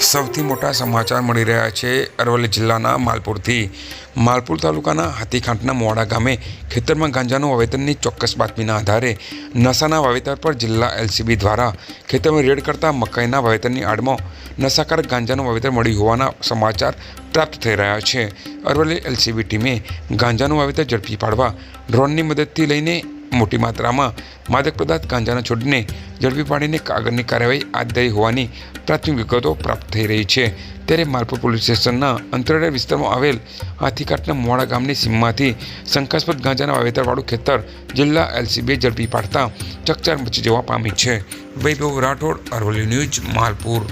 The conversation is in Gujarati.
સૌથી મોટા સમાચાર મળી રહ્યા છે અરવલ્લી જિલ્લાના માલપુર તાલુકાના હાથીખાંટના મોવાડા ગામે ખેતરમાં ગાંજાનું વાવેતરની ચોક્કસ બાતમીના આધારે નશાના વાવેતર પર જિલ્લા એલસીબી દ્વારા ખેતરમાં રેડ કરતા મકાઈના વાવેતરની આડમાં નશાકારક ગાંજાનું વાવેતર મળી હોવાના સમાચાર પ્રાપ્ત થઈ રહ્યા છે। અરવલ્લી એલસીબી ટીમે ગાંજાનું વાવેતર ઝડપી પાડવા ડ્રોનની મદદથી લઈને મોટી માત્રામાં માદક પદાર્થ ગાંજાના છોડને ઝડપી પાડીને આગળની કાર્યવાહી હાથ ધરી હોવાની પ્રાથમિક વિગતો પ્રાપ્ત થઈ રહી છે। ત્યારે માલપુર પોલીસ સ્ટેશનના અંતરિયાળ વિસ્તારમાં આવેલ હાથીખાંટના મોવાડા ગામની સીમમાંથી શંકાસ્પદ ગાંજાના વાવેતરવાળું ખેતર જિલ્લા એલસીબીએ ઝડપી પાડતા ચકચાર મચી જવા પામી છે। વૈભવ રાઠોડ, અરવલ્લી ન્યૂઝ, માલપુર।